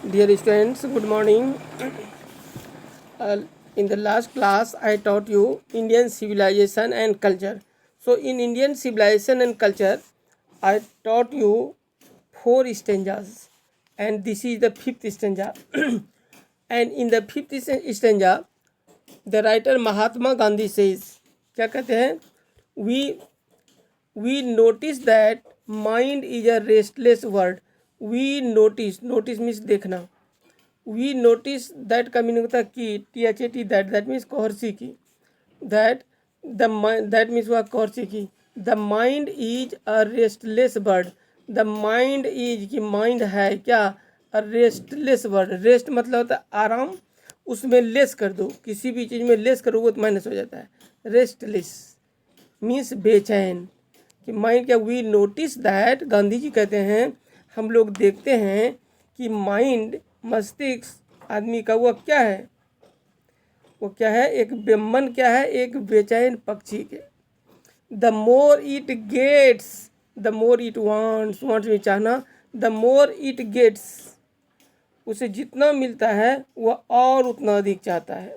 Dear students, good morning. In the last class, I taught you Indian civilization and culture. So, in Indian civilization and culture, I taught you 4 stanzas, and this is the 5th stanza. And in the 5th stanza, the writer Mahatma Gandhi says, क्या कहते हैं? We notice that mind is a restless word. We notice means देखना. We notice that का meaning होता है कि THAT that means कोहर्सी की, that the mind that means वह कोहर्सी की. The mind is a restless bird. The mind is कि mind है क्या, a restless bird. Rest मतलब होता है आराम, उसमें लेस कर दो, किसी भी चीज़ में लेस करो वो तो माइनस हो जाता है. रेस्टलेस मीन्स बेचैन कि माइंड क्या. We notice that, Gandhi ji कहते हैं हम लोग देखते हैं कि माइंड मस्तिष्क आदमी का वो क्या है, एक मन क्या है, एक बेचैन पक्षी के. The more it gets, the more it wants में चाहना, द मोर इट गेट्स, उसे जितना मिलता है वह और उतना अधिक चाहता है.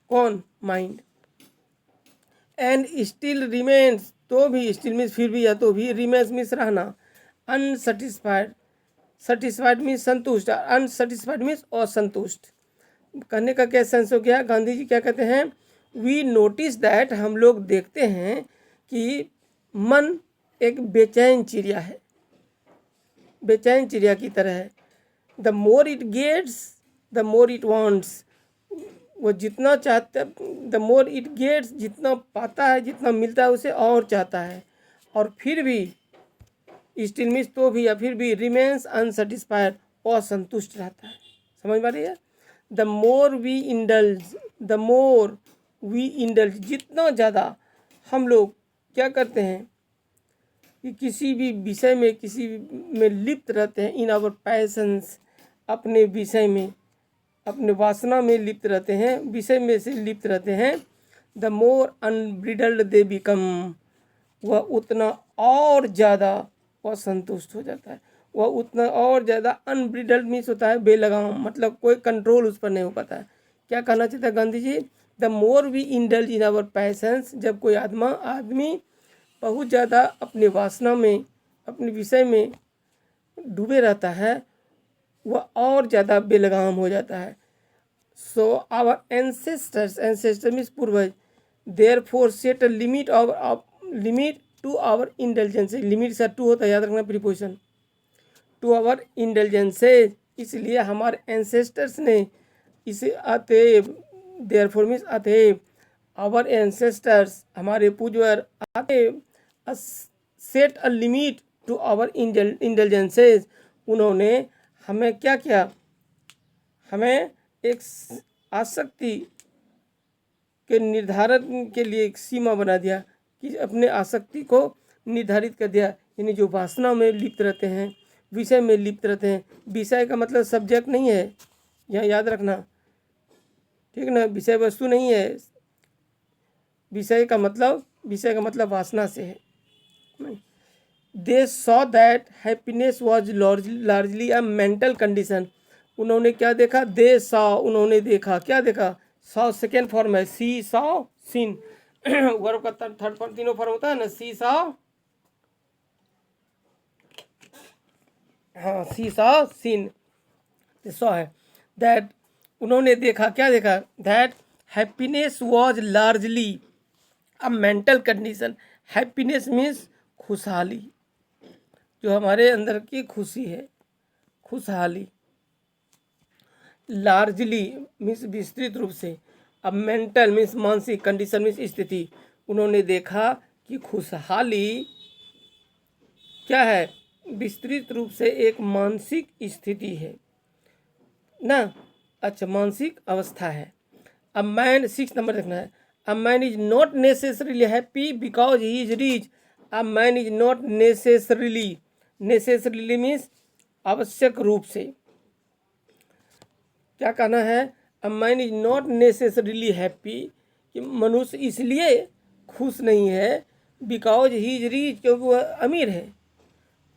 कौन? माइंड. एंड स्टिल रिमेन्स, तो भी, स्टिल मीन्स फिर भी या तो भी, रिमेन्स मीन्स रहना, अनसेटिस्फाइड. सेटिस्फाइड मीन्स संतुष्ट, अनसेटिस्फाइड मीन्स असंतुष्ट. कहने का क्या सेंस हो गया? गांधी जी क्या कहते हैं? वी नोटिस दैट, हम लोग देखते हैं कि मन एक बेचैन चिड़िया है, बेचैन चिड़िया की तरह है. The more it gets the more it wants, वो जितना चाहता, द मोर इट गेट्स, जितना पाता है, जितना मिलता है उसे और चाहता है. और फिर भी, स्टिल मीन्स तो भी या फिर भी, रिमेन्स अनसेटिस्फाइड, असंतुष्ट रहता है. समझ में आ रही है? The more we indulge, the more we indulge, जितना ज़्यादा हम लोग क्या करते हैं कि किसी भी विषय में, किसी में लिप्त रहते हैं, इन आवर पैशंस, अपने विषय में, अपने वासना में लिप्त रहते हैं, विषय में से लिप्त रहते हैं. The more unbridled they become, वह उतना और ज़्यादा असंतुष्ट हो जाता है, वह उतना और ज़्यादा. अनब्रिडल्ड मीन्स होता है बेलगाम, मतलब कोई कंट्रोल उस पर नहीं हो पाता है. क्या कहना चाहता है Gandhi ji? The more we indulge in our passions, जब कोई आदमी बहुत ज़्यादा अपने वासना में, अपने विषय में डूबे रहता है, वह और ज़्यादा बेलगाम हो जाता है. सो आवर एंसेस्टर मीन्स पूर्वज, therefore set a limit of limit to our intelligence. Limit से टू होता है, याद रखना प्रीपोजिशन, टू आवर इंटेलिजेंसेज. इसलिए हमारे एंसेस्टर्स ने इसे अतएव, देयर फोर मीन्स अतएव, आवर एंसेस्टर्स, हमारे पूर्वज, अतएव set a limit to our intelligences, उन्होंने हमें क्या किया, हमें एक आसक्ति के निर्धारण के लिए एक सीमा बना दिया, कि अपने आसक्ति को निर्धारित कर दिया. यानी जो वासना में लिप्त रहते हैं, विषय में लिप्त रहते हैं. विषय का मतलब सब्जेक्ट नहीं है, यहाँ याद रखना, ठीक है ना. विषय वस्तु नहीं है, विषय का मतलब वासना से है. दे saw that happiness was largely a mental condition. उन्होंने क्या देखा? दे सॉ, उन्होंने देखा. क्या देखा? सॉ सेकेंड फॉर्म है, सी सॉ सीन. वर्ब का थर्ड फॉर्म, तीनों फॉर्म होता है ना, सी सॉ, हाँ, सी सॉ सीन, सॉ है. दैट, उन्होंने देखा. क्या देखा? That happiness was largely a mental condition. Happiness means खुशहाली, जो हमारे अंदर की खुशी है, खुशहाली. लार्जली मीन्स विस्तृत रूप से, अब मेंटल मीन्स मानसिक, कंडीशन मीन्स स्थिति. उन्होंने देखा कि खुशहाली क्या है? विस्तृत रूप से एक मानसिक स्थिति है ना. अच्छा, मानसिक अवस्था है. अ मैन, 6 नंबर देखना है. A man is not necessarily happy because he is rich. A man is not necessarily, necessarily means आवश्यक रूप से. क्या कहना है? A man is not necessarily happy, कि मनुष्य इसलिए खुश नहीं है, बिकॉज ही इज रिच, क्योंकि वह अमीर है.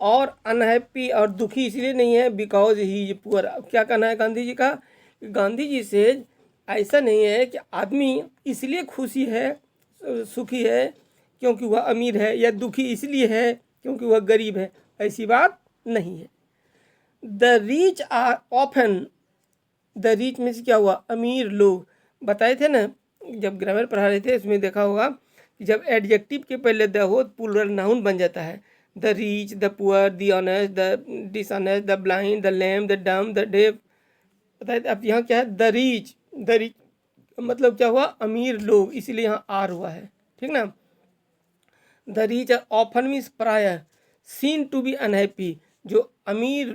और अनहैप्पी और दुखी इसलिए नहीं है बिकॉज ही इज पुअर। अब क्या कहना है गांधी जी का? गांधी जी से ऐसा नहीं है कि आदमी इसलिए खुशी है, सुखी है क्योंकि वह अमीर है, या दुखी इसलिए है क्योंकि वह गरीब है। ऐसी बात नहीं है। The reach our often, the reach means क्या हुआ? अमीर लोग। बताए थे ना जब ग्रामर पढ़ा रहे थे, इसमें देखा होगा कि जब एडजेक्टिव के पहले द हो प्लूरल नाउन बन जाता है। The rich, the poor, the honest, the dishonest, the blind, the lame, the dumb, the deaf. बताए थे। अब यहाँ क्या है? द रीच, द रीच मतलब क्या हुआ? अमीर लोग, इसीलिए यहाँ आर हुआ है। ठीक ना? The reach our often means प्राय सीन टू बी अनहैप्पी। जो अमीर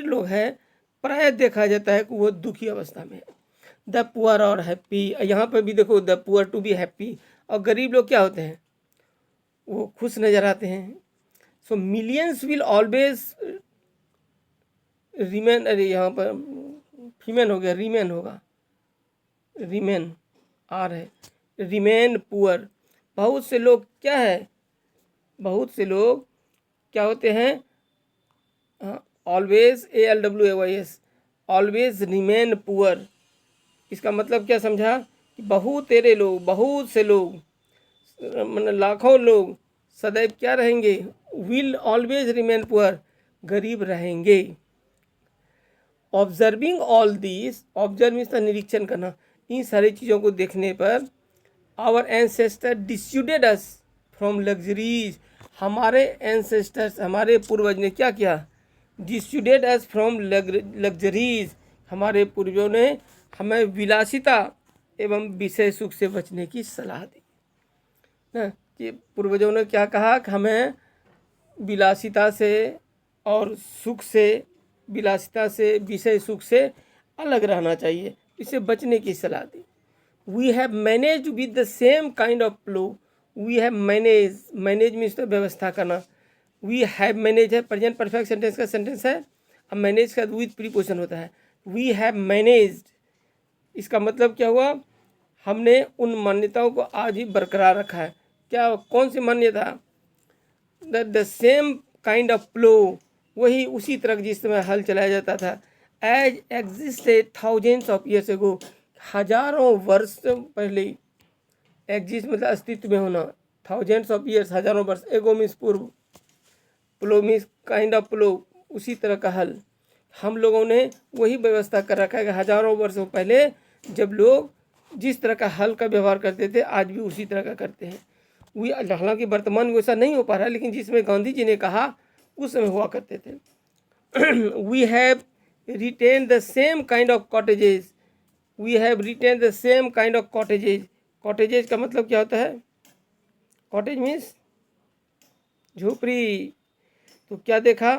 लोग हैं प्राय देखा जाता है कि वो दुखी अवस्था में है। द पुअर और हैप्पी, यहाँ पर भी देखो the poor to be happy. और गरीब लोग क्या होते हैं? वो खुश नजर आते हैं। सो मिलियंस विल ऑलवेज रिमेन, अरे यहाँ पर फीमेन हो गया, रिमेन होगा, रिमेन आर है, रिमेन पुअर। बहुत से लोग क्या है? बहुत से लोग क्या होते हैं? Always, ALWAYS, always remain poor. इसका मतलब क्या समझा? कि बहुत से लोग मतलब लाखों लोग सदैव क्या रहेंगे? विल ऑलवेज रिमेन पुअर, गरीब रहेंगे। Observing all this, observe means निरीक्षण करना, इन सारी चीज़ों को देखने पर our ancestor dissuaded us from luxuries, हमारे एंसेस्टर्स, हमारे पूर्वज ने क्या किया? डिस्यूडेड अस फ्रॉम लग्जरीज, हमारे पूर्वजों ने हमें विलासिता एवं विषय सुख से बचने की सलाह दी ना। कि पूर्वजों ने क्या कहा? कि हमें विलासिता से और सुख से, विलासिता से, विषय सुख से अलग रहना चाहिए, इससे बचने की सलाह दी। We have manage with the same kind of flow, we have manage, manage means तो व्यवस्था करना। वी हैव मैनेज है प्रेजेंट परफेक्ट सेंटेंस का सेंटेंस है। अब मैनेज का विद प्रीपोजिशन होता है। वी हैव मैनेज्ड, इसका मतलब क्या हुआ? हमने उन मान्यताओं को आज भी बरकरार रखा है। क्या, कौन सी मान्यता? The same kind of plough, वही उसी तरह जिस समय हल चलाया जाता था। As existed thousands of years ago, हजारों वर्ष पहले। एग्जिस्ट मतलब अस्तित्व में होना, थाउजेंड्स ऑफ ईयर्स हजारों वर्ष, एगो मीन्स पूर्व, प्लो मीन्स काइंड ऑफ प्लो, उसी तरह का हल। हम लोगों ने वही व्यवस्था कर रखा है कि हजारों वर्षों पहले जब लोग जिस तरह का हल का व्यवहार करते थे आज भी उसी तरह का करते हैं। वी, हालांकि वर्तमान में वैसा नहीं हो पा रहा है, लेकिन जिसमें गांधी जी ने कहा उस समय हुआ करते थे। We have retain the same kind of cottages, we have retain the same kind of cottages. Cottages का मतलब क्या होता है? कॉटेज मीन्स झोपड़ी। तो क्या देखा?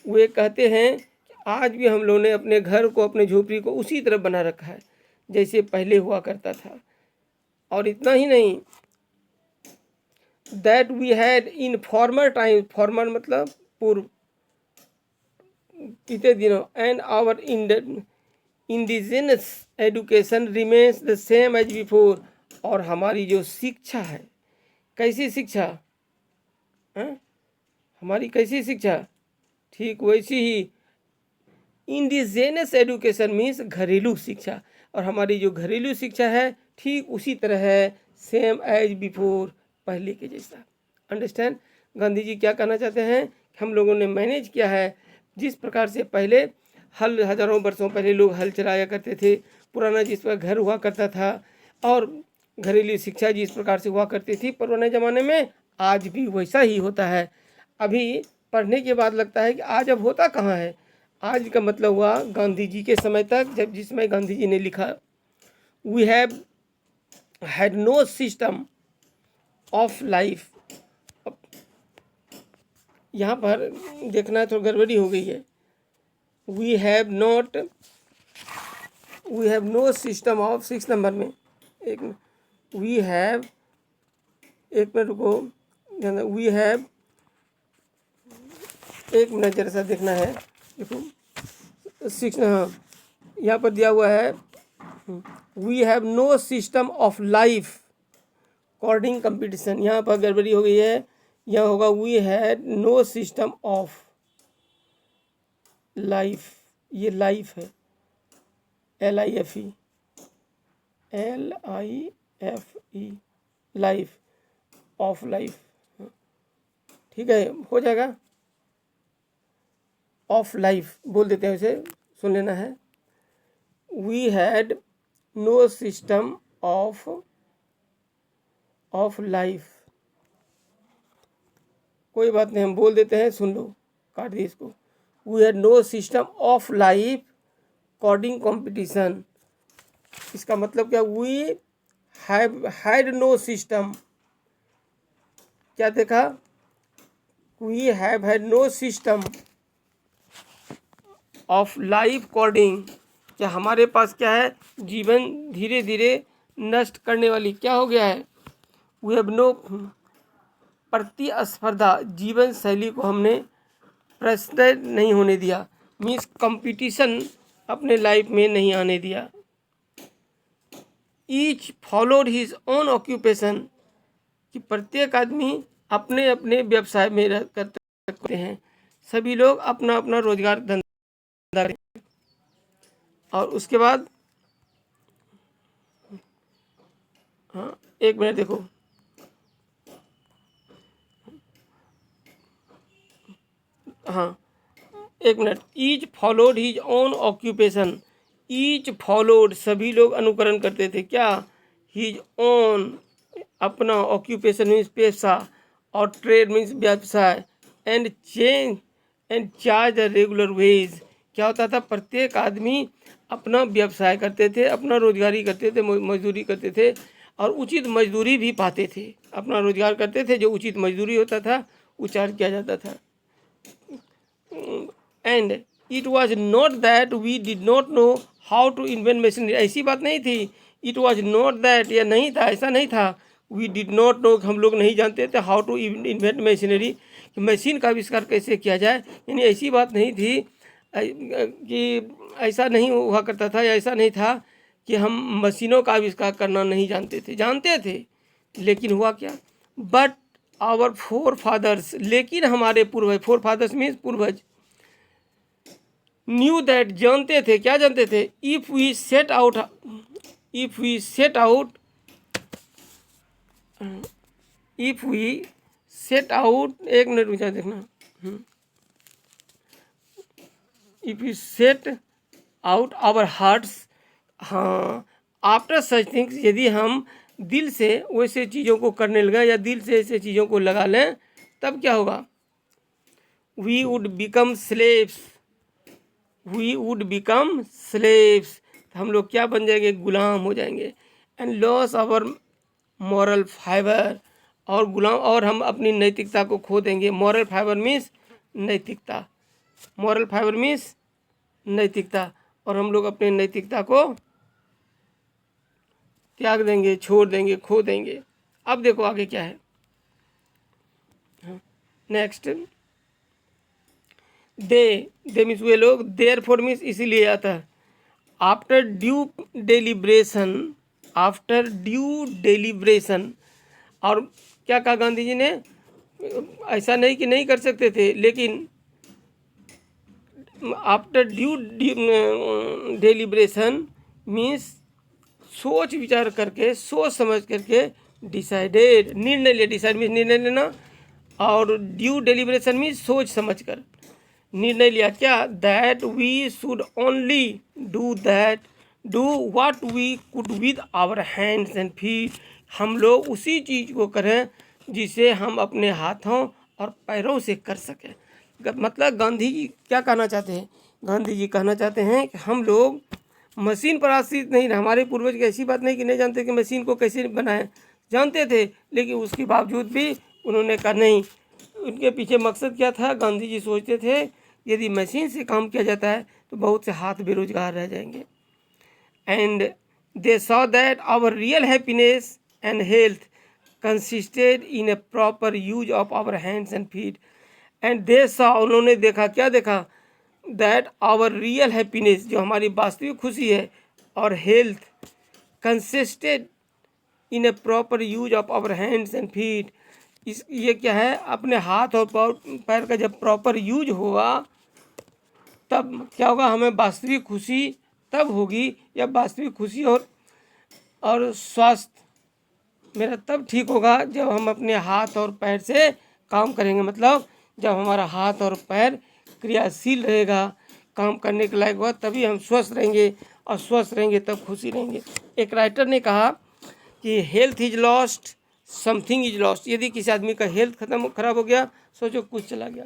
वे कहते हैं कि आज भी हम लोगों ने अपने घर को, अपने झोपड़ी को उसी तरह बना रखा है जैसे पहले हुआ करता था। और इतना ही नहीं, that we had in former time, former मतलब पूर्व, बीते दिनों, and our indigenous education remains the same as before, और हमारी जो शिक्षा है, कैसी शिक्षा? हमारी कैसी शिक्षा? ठीक वैसी ही इंडिजेनस एजुकेशन मीन्स घरेलू शिक्षा, और हमारी जो घरेलू शिक्षा है ठीक उसी तरह है, सेम एज बिफोर, पहले के जैसा। अंडरस्टैंड? गांधी जी क्या कहना चाहते हैं? हम लोगों ने मैनेज किया है जिस प्रकार से पहले हल, हजारों वर्षों पहले लोग हल चलाया करते थे, पुराना जिस पर घर हुआ करता था, और घरेलू शिक्षा जिस प्रकार से हुआ करती थी पुराने ज़माने में, आज भी वैसा ही होता है। अभी पढ़ने के बाद लगता है कि आज अब होता कहाँ है। आज का मतलब हुआ गांधी जी के समय तक, जब जिसमें गांधी जी ने लिखा we have had no system of life. यहाँ पर देखना तो गड़बड़ी हो गई है। We have no system of, 6 number में एक, वी हैव, एक मिनट रुको, वी हैव, एक मिनट जरा सा देखना है, देखो 6, हाँ यहाँ पर दिया हुआ है we have no system of life according competition. यहाँ पर गड़बड़ी हो गई है, यह होगा we had no system of life, ये लाइफ है, LIFE, LIFE, life, of life, ठीक है, हो जाएगा। ऑफ लाइफ बोल देते हैं, उसे सुन लेना है। We had no system of life, कोई बात नहीं, हम बोल देते हैं, सुन लो, काट दिए इसको। We had no system of life coding competition, इसका मतलब क्या, we have had no system, क्या देखा, we have had no system of life coding, क्या हमारे पास क्या है, जीवन धीरे धीरे नष्ट करने वाली क्या हो गया है, वी हैव नो, प्रतिस्पर्धा जीवन शैली को हमने प्रश्न नहीं होने दिया, मीन्स कंपटीशन अपने लाइफ में नहीं आने दिया। Each followed his own occupation, कि प्रत्येक आदमी अपने अपने व्यवसाय में करते हैं, सभी लोग अपना अपना रोजगार धंधा, और उसके बाद, हाँ एक मिनट देखो, हाँ एक minute, each followed his own occupation, each followed सभी लोग अनुकरण करते थे, क्या, हिज ओन अपना, ऑक्यूपेशन मीन्स पेशा, और ट्रेड मीन्स व्यवसाय, and change and charge the regular wage, क्या होता था, प्रत्येक आदमी अपना व्यवसाय करते थे, अपना रोजगारी करते थे, मजदूरी करते थे, और उचित मजदूरी भी पाते थे, अपना रोजगार करते थे, जो उचित मजदूरी होता था वो चार्ज किया जाता था। And it was not that we did not know how to invent machinery, ऐसी बात नहीं थी, इट वॉज नॉट दैट, यह नहीं था, ऐसा नहीं था, वी डिड नॉट नो, हम लोग नहीं जानते थे, हाउ टू इन्वेंट मशीनरी, कि मशीन का आविष्कार कैसे किया जाए, यानी ऐसी बात नहीं थी कि ऐसा नहीं हुआ करता था, या ऐसा नहीं था कि हम मशीनों का आविष्कार करना नहीं जानते थे, जानते थे, लेकिन हुआ क्या, बट आवर फोर फादर्स, लेकिन हमारे पूर्वज, फोर फादर्स मीन्स पूर्वज, न्यू दैट, जानते थे, क्या जानते थे, if we set out, if we set out, if we set out, एक मिनट मुझे देखना, if we set out our hearts, हाँ, आफ्टर सच थिंग्स, यदि हम दिल से वैसे चीज़ों को करने लगे, या दिल से ऐसे चीज़ों को लगा लें, तब क्या होगा, we would become slaves, we would become slaves, हम लोग क्या बन जाएंगे, गुलाम हो जाएंगे, and lose our moral fibre, और गुलाम, और हम अपनी नैतिकता को खो देंगे, मॉरल फाइबर मीन्स नैतिकता, मॉरल फाइबर मीन्स नैतिकता, और हम लोग अपने नैतिकता को त्याग देंगे, छोड़ देंगे, खो देंगे। अब देखो आगे क्या है, नेक्स्ट, दे मीन्स वे लोग, देयर फोर मीन्स इसीलिए आता है, after due deliberation, after due deliberation, और क्या कहा गांधी जी ने, ऐसा नहीं कि नहीं कर सकते थे, लेकिन आफ्टर ड्यू डेलिब्रेशन मीन्स सोच विचार करके, सोच समझ करके, डिसाइडेड, निर्णय लिया, डिसाइड मीन्स निर्णय लेना, और ड्यू डेलिब्रेशन मीन्स सोच समझ कर निर्णय लिया, क्या, that we should only do what we could with our hands and feet, हम लोग उसी चीज़ को करें जिसे हम अपने हाथों और पैरों से कर सकें। मतलब गांधी जी क्या कहना चाहते हैं, गांधी जी कहना चाहते हैं कि हम लोग मशीन पर आश्रित नहीं रहे, हमारे पूर्वज की ऐसी बात नहीं कि नहीं जानते कि मशीन को कैसे बनाएं, जानते थे, लेकिन उसके बावजूद भी उन्होंने कहा नहीं, उनके पीछे मकसद क्या था, गांधी जी सोचते थे यदि मशीन से काम किया जाता है तो बहुत से हाथ बेरोजगार रह जाएंगे, and they saw that our real happiness and health consisted in a proper use of our hands and feet, and they saw, उन्होंने देखा, क्या देखा, दैट आवर रियल हैप्पीनेस, जो हमारी वास्तविक खुशी है, और health consisted in a proper use of our hands and feet, ये क्या है, अपने हाथ और पैर का जब प्रॉपर यूज होगा तब क्या होगा, हमें वास्तविक खुशी तब होगी, या वास्तविक खुशी और स्वास्थ्य मेरा तब ठीक होगा जब हम अपने हाथ और पैर से काम करेंगे। मतलब जब हमारा हाथ और पैर क्रियाशील रहेगा, काम करने के लायक होगा, तभी हम स्वस्थ रहेंगे, और स्वस्थ रहेंगे तब खुशी रहेंगे। एक राइटर ने कहा कि health is lost, something is lost. यदि किसी आदमी का हेल्थ खराब हो गया, सोचो कुछ चला गया।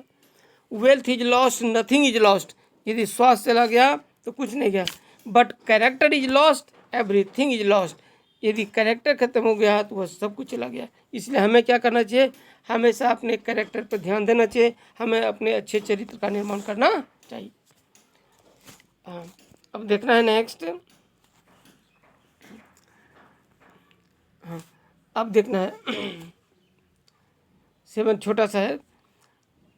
Wealth is lost, nothing is lost. यदि स्वास्थ्य चला गया तो कुछ नहीं गया। But character is lost, everything is lost. यदि कैरेक्टर खत्म हो गया तो वह सब कुछ चला गया। इसलिए हमें क्या करना चाहिए, हमेशा अपने कैरेक्टर पर ध्यान देना चाहिए, हमें अपने अच्छे चरित्र का निर्माण करना चाहिए। हाँ, अब देखना है नेक्स्ट। हाँ, अब देखना है 7 छोटा सा है।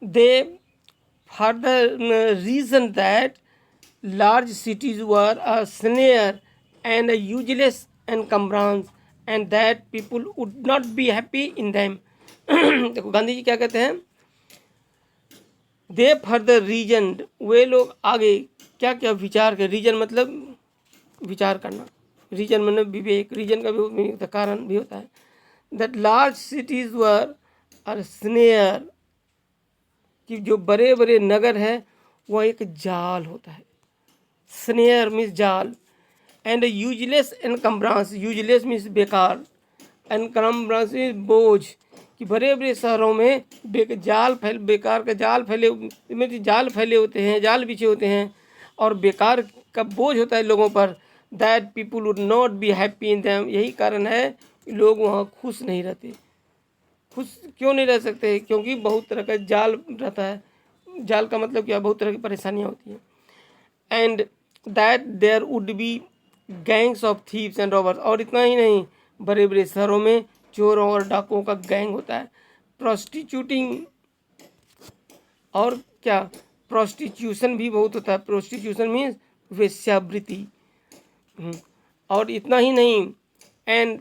They for the reason that large cities were a snare and a useless encumbrance and that people would not be happy in them। देखो गांधी जी क्या कहते हैं, दे फर्दर रीजन, वे लोग आगे क्या क्या विचार कर, रीजन मतलब विचार करना, रीजन मतलब विवेक, रीजन का भी होता है, कारण भी होता है। That large cities were are snare, कि जो बड़े बड़े नगर है वह एक जाल होता है। स्नेयर मीन्स जाल, एंड यूजलेस एनकम्ब्रांस, यूजलेस मीन्स बेकार, एनकम्ब्रांस मीन्स बोझ, कि बड़े बड़े शहरों में बेकार का जाल फैले होते हैं, जाल बिछे होते हैं, और बेकार का बोझ होता है लोगों पर। That people would not be happy in them, यही कारण है कि लोग वहाँ खुश नहीं रहते। खुश क्यों नहीं रह सकते, क्योंकि बहुत तरह का जाल रहता है। जाल का मतलब क्या, बहुत तरह की परेशानियाँ होती हैं। And that there would be gangs of thieves and robbers, और इतना ही नहीं, बड़े बड़े शहरों में चोरों और डाकुओं का गैंग होता है। प्रोस्टिट्यूटिंग, और क्या, प्रोस्टिट्यूशन भी बहुत होता है। प्रोस्टिट्यूशन मीन्स वेश्यावृत्ति। और इतना ही नहीं, एंड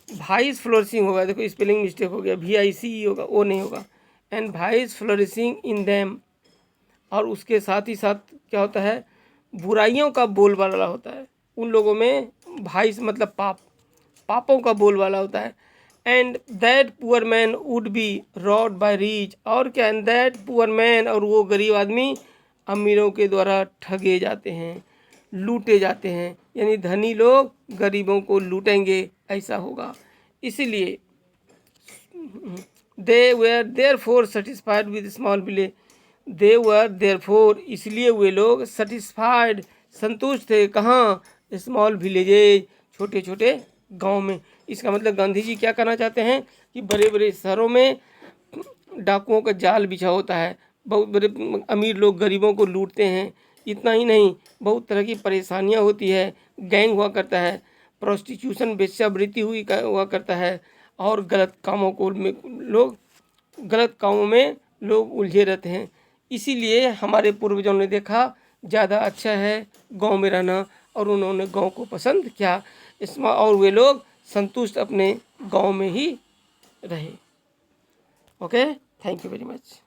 वाइस फ्लोरिशिंग होगा, देखो स्पेलिंग मिस्टेक हो गया, VICE होगा, वो नहीं होगा, and vice flourishing in them. और उसके साथ ही साथ क्या होता है, बुराइयों का बोलबाला होता है उन लोगों में। वाइस मतलब पापों का बोलबाला होता है। And that poor man would be robbed by rich, और क्या, एंड दैट पुअर मैन, और वो गरीब आदमी अमीरों के द्वारा ठगे जाते हैं, लूटे जाते हैं, यानी धनी लोग गरीबों को लूटेंगे, ऐसा होगा। इसीलिए they were therefore satisfied with small village, they were therefore, इसलिए वे लोग सेटिस्फाइड, संतुष्ट थे, कहाँ, स्मॉल विलेजेज, छोटे छोटे गांव में। इसका मतलब गांधी जी क्या करना चाहते हैं कि बड़े बड़े शहरों में डाकुओं का जाल बिछा होता है, बहुत बड़े अमीर लोग गरीबों को लूटते हैं। इतना ही नहीं, बहुत तरह की परेशानियां होती है, गैंग हुआ करता है, प्रोस्टिट्यूशन वेश्यावृत्ति हुआ करता है, और गलत कामों में लोग उलझे रहते हैं। इसीलिए हमारे पूर्वजों ने देखा ज़्यादा अच्छा है गांव में रहना, और उन्होंने गांव को पसंद किया, इसमें और वे लोग संतुष्ट अपने गांव में ही रहे। Okay, thank you very much.